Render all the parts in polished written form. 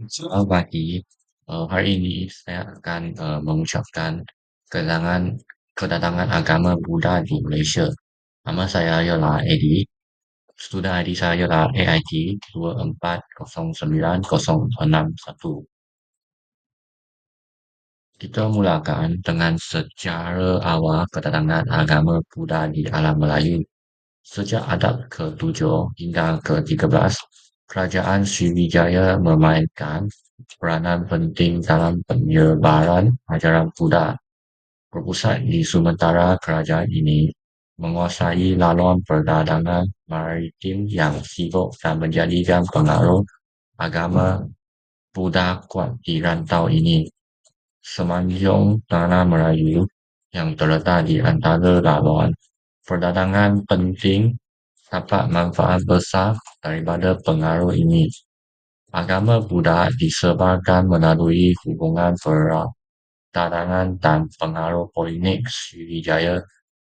Selamat pagi. Hari ini saya akan mengucapkan kedatangan kedatangan agama Buddha di Malaysia. Nama saya ialah Eddie. Student ID saya ialah AIT 24096061. Kita mulakan dengan sejarah awal kedatangan agama Buddha di alam Melayu. Sejak abad ke-7 hingga ke-13, Kerajaan Sriwijaya memainkan peranan penting dalam penyebaran ajaran Buddha. Berpusat di Sumatera, kerajaan ini menguasai laluan perdagangan maritim yang sibuk dan menjadikan pengaruh agama Buddha kuat di rantau ini. Semenanjung tanah Melayu yang terletak di antara laluan perdagangan penting dapat manfaat besar daripada pengaruh ini. Agama Buddha disebarkan melalui hubungan perdagangan dan pengaruh politik Sriwijaya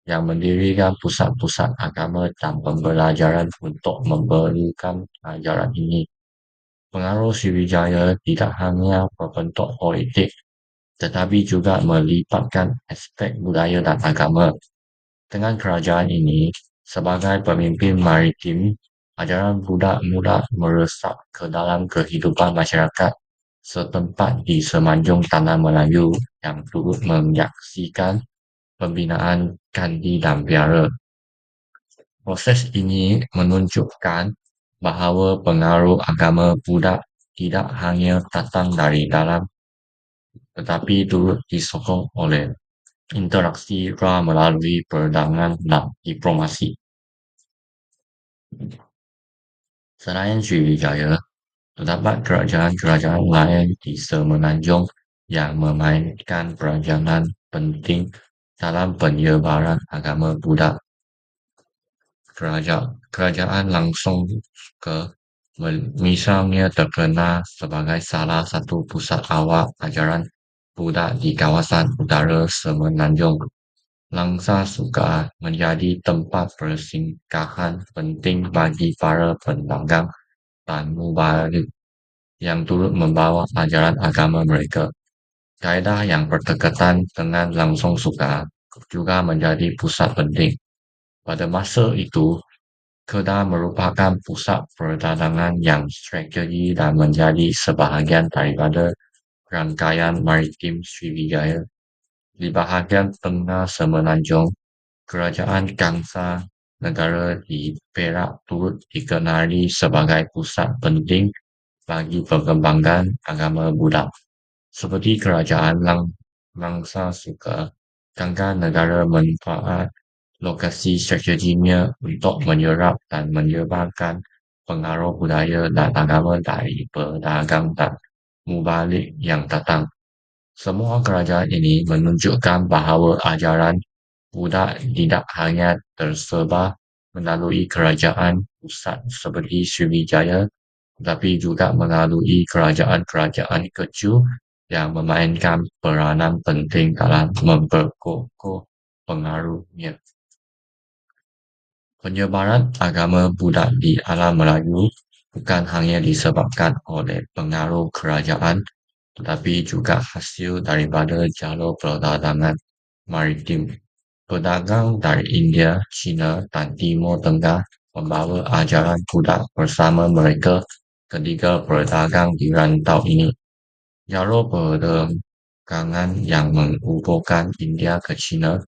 yang mendirikan pusat-pusat agama dan pembelajaran untuk memberikan ajaran ini. Pengaruh Sriwijaya tidak hanya berbentuk politik, tetapi juga melibatkan aspek budaya dan agama. Dengan kerajaan ini sebagai pemimpin maritim, ajaran Buddha mudah meresap ke dalam kehidupan masyarakat setempat di semenanjung tanah Melayu yang turut menyaksikan pembinaan Kandi dan Biara. Proses ini menunjukkan bahawa pengaruh agama Buddha tidak hanya datang dari dalam tetapi turut disokong oleh interaksi melalui perdagangan dan diplomasi. Selain Sriwijaya, terdapat kerajaan-kerajaan lain di semenanjung yang memainkan peranan penting dalam penyebaran agama Buddha. Kerajaan langsung ke misalnya terkenal sebagai salah satu pusat awal ajaran Buddha di kawasan utara semenanjung. Langsa Suka menjadi tempat persinggahan penting bagi para pendagang dan mubalik yang turut membawa ajaran agama mereka. Kaedah yang berdekatan dengan Langsung Suka juga menjadi pusat penting. Pada masa itu, Kedah merupakan pusat perdagangan yang strategi dan menjadi sebahagian daripada rangkaian maritim Sriwijaya. Di bahagian tengah semenanjung, Kerajaan Kangsa Negara di Perak turut dikenali sebagai pusat penting bagi perkembangan agama Buddha. Seperti Kerajaan Langsa Suka, Kangka Negara manfaat lokasi strateginya untuk menyerap dan menyebarkan pengaruh budaya dan agama dari pedagang dan mubalik yang datang. Semua kerajaan ini menunjukkan bahawa ajaran Buddha tidak hanya tersebar melalui kerajaan pusat seperti Sriwijaya, tetapi juga melalui kerajaan-kerajaan kecil yang memainkan peranan penting dalam memperkokoh pengaruhnya. Penyebaran agama Buddha di alam Melayu bukan hanya disebabkan oleh pengaruh kerajaan, tetapi juga hasil daripada jalur perdagangan maritim. Pedagang dari India, China, dan Timur Tengah membawa ajaran Buddha bersama mereka ketika berdagang di rantau ini. Jalur perdagangan yang menghubungkan India ke China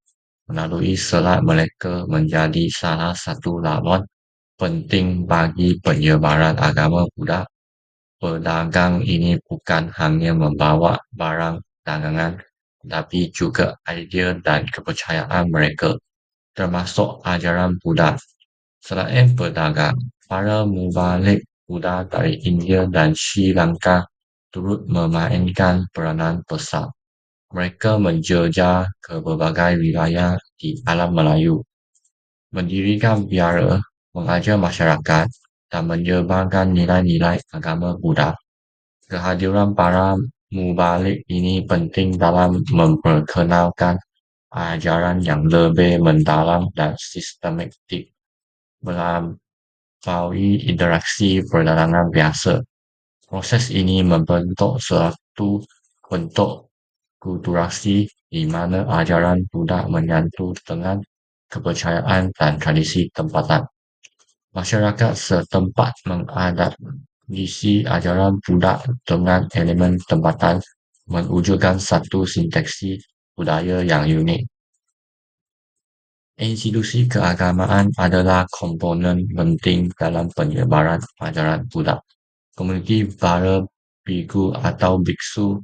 melalui Selat Melaka menjadi salah satu laluan penting bagi penyebaran agama Buddha. Pedagang ini bukan hanya membawa barang dagangan, tetapi juga idea dan kepercayaan mereka, termasuk ajaran Buddha. Selain pedagang, para mubalik Buddha dari India dan Sri Lanka turut memainkan peranan besar. Mereka menjelajah ke berbagai wilayah di alam Melayu, mendirikan biara, mengajar masyarakat, dan menyebarkan nilai-nilai agama Buddha. Kehadiran para mubalik ini penting dalam memperkenalkan ajaran yang lebih mendalam dan sistematik melampaui interaksi perdagangan biasa. Proses ini membentuk suatu bentuk kulturasi di mana ajaran Buddha menyatu dengan kepercayaan dan tradisi tempatan. Masyarakat setempat mengadaptasi ajaran Buddha dengan elemen tempatan, mewujudkan satu sinteksi budaya yang unik. Institusi keagamaan adalah komponen penting dalam penyebaran ajaran Buddha. Komuniti para biku atau biksu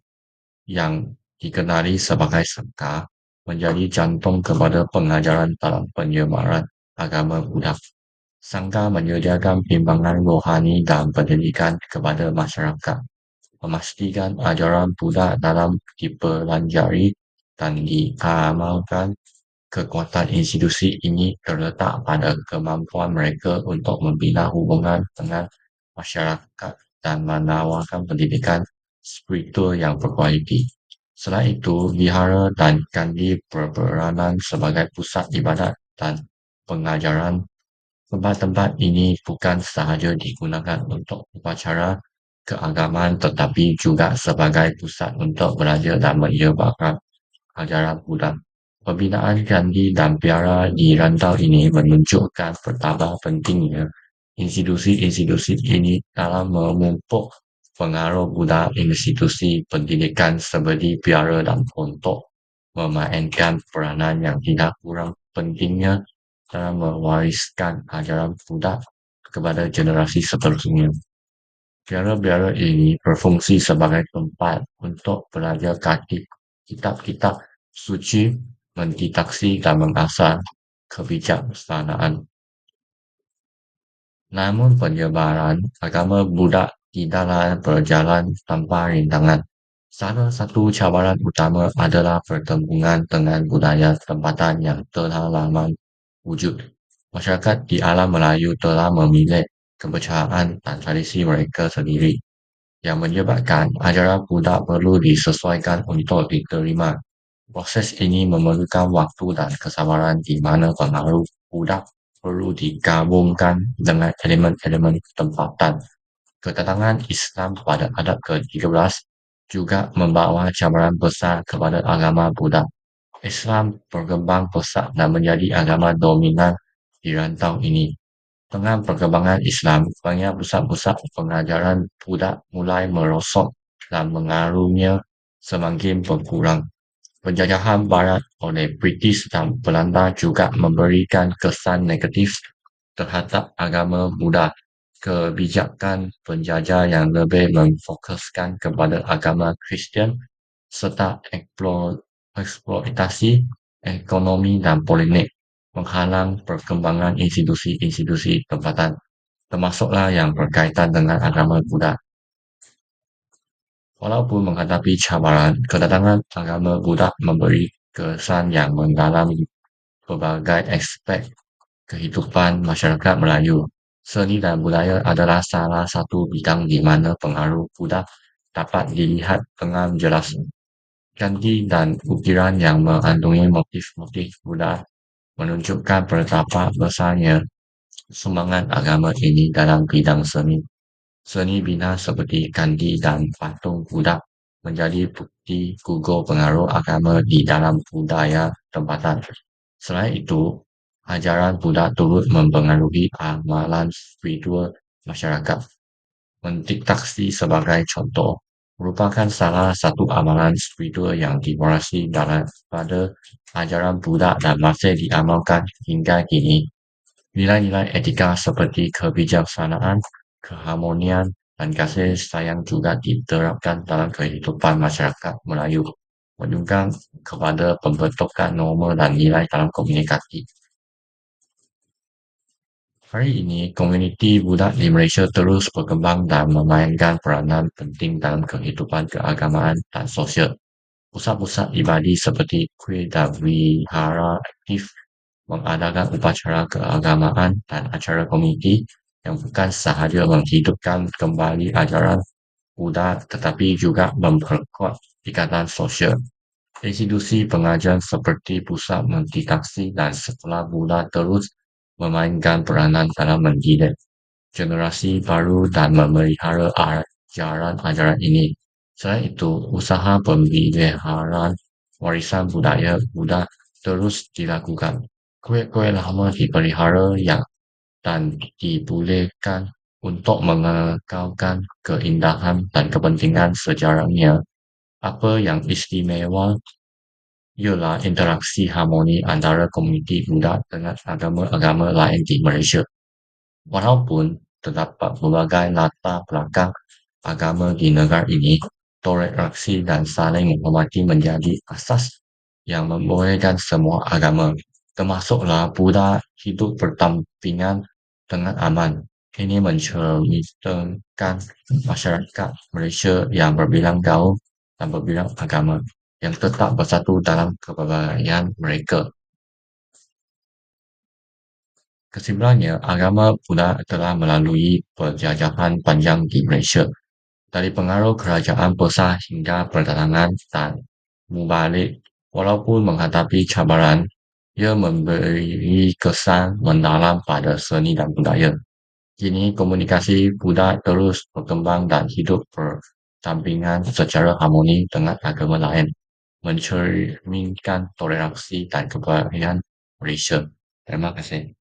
yang dikenali sebagai Sangha menjadi jantung kepada pengajaran dalam penyebaran agama Buddha. Sangha menyediakan bimbingan rohani dan pendidikan kepada masyarakat, memastikan ajaran Buddha dalam dipelajari dan diamalkan. Kekuatan institusi ini terletak pada kemampuan mereka untuk membina hubungan dengan masyarakat dan menawarkan pendidikan spiritual yang berkualiti. Selain itu, vihara dan candi berperanan sebagai pusat ibadat dan pengajaran. Tempat-tempat ini bukan sahaja digunakan untuk upacara keagamaan tetapi juga sebagai pusat untuk belajar dan menyebarkan ajaran Buddha. Pembinaan candi dan biara di rantau ini menunjukkan betapa pentingnya institusi-institusi ini dalam memupuk pengaruh Buddha. Institusi pendidikan seperti biara dan pondok memainkan peranan yang tidak kurang pentingnya dalam mewariskan ajaran Buddha kepada generasi seterusnya. Biara-biara ini berfungsi sebagai tempat untuk belajar kitab-kitab suci, menditaksi dan mengasah kebijaksanaan. Namun penyebaran agama Buddha tidaklah berjalan tanpa rintangan. Salah satu cabaran utama adalah pertempuran dengan budaya tempatan yang telah lama wujud. Masyarakat di alam Melayu telah memilih kepercayaan dan tradisi mereka sendiri, yang menyebabkan ajaran Buddha perlu disesuaikan untuk diterima. Proses ini memerlukan waktu dan kesabaran di mana pengaruh Buddha perlu digabungkan dengan elemen-elemen tempatan. Kedatangan Islam pada abad ke-13 juga membawa cabaran besar kepada agama Buddha. Islam berkembang pesat dan menjadi agama dominan di rantau ini. Dengan perkembangan Islam, banyak pusat-pusat pengajaran Buddha mulai merosot dan pengaruhnya semakin berkurang. Penjajahan Barat oleh British dan Belanda juga memberikan kesan negatif terhadap agama Buddha. Kebijakan penjajah yang lebih memfokuskan kepada agama Kristian serta eksploitasi ekonomi dan politik menghalang perkembangan institusi-institusi tempatan, termasuklah yang berkaitan dengan agama Buddha. Walaupun menghadapi cabaran, kedatangan agama Buddha memberi kesan yang mendalam di berbagai aspek kehidupan masyarakat Melayu. Seni dan budaya adalah salah satu bidang di mana pengaruh Buddha dapat dilihat dengan jelas. Candi dan ukiran yang mengandungi motif-motif Buddha menunjukkan betapa besarnya semangat agama ini dalam bidang seni. Seni bina seperti kandi dan patung Buddha menjadi bukti gugur pengaruh agama di dalam budaya tempatan. Selain itu, ajaran Buddha turut mempengaruhi amalan spiritual masyarakat. Mendiktaksi sebagai contoh merupakan salah satu amalan spiritual yang diwarisi daripada ajaran Buddha dan masih diamalkan hingga kini. Nilai-nilai etika seperti kebijaksanaan, keharmonian, dan kasih sayang juga diterapkan dalam kehidupan masyarakat Melayu, menunjukkan kepada pembentukan norma dan nilai dalam komunikasi. Hari ini, komuniti Buddha di Malaysia terus berkembang dan memainkan peranan penting dalam kehidupan keagamaan dan sosial. Pusat-pusat ibadi seperti kuil dan wihara aktif mengadakan upacara keagamaan dan acara komuniti yang bukan sahaja menghidupkan kembali ajaran Buddha tetapi juga memperkuat ikatan sosial. Institusi pengajian seperti pusat meditasi dan sekolah Buddha terus memainkan peranan dalam mendidik generasi baru dan memelihara ajaran-ajaran ini. Selain itu, usaha pemeliharaan warisan budaya Buddha terus dilakukan. Kue-kue lama dipelihara yang dan dibolehkan untuk mengekalkan keindahan dan kepentingan sejarahnya. Apa yang istimewa ialah interaksi harmoni antara komuniti Buddha dengan agama-agama lain di Malaysia. Walaupun terdapat berbagai latar belakang agama di negara ini, toleransi dan saling menghormati menjadi asas yang membolehkan semua agama, termasuklah Buddha, hidup berdampingan dengan aman. Ini mencerminkan masyarakat Malaysia yang berbilang kaum dan berbilang agama, yang tetap bersatu dalam kepercayaan mereka. Kesimpulannya, agama Buddha telah melalui penjajahan panjang di Malaysia, dari pengaruh kerajaan besar hingga perdagangan dan mubalik. Walaupun menghadapi cabaran, ia memberi kesan mendalam pada seni dan budaya. Kini komunikasi Buddha terus berkembang dan hidup berdampingan secara harmoni dengan agama lain, mencerminkan toleransi dan kebahagiaan Malaysia. Terima kasih.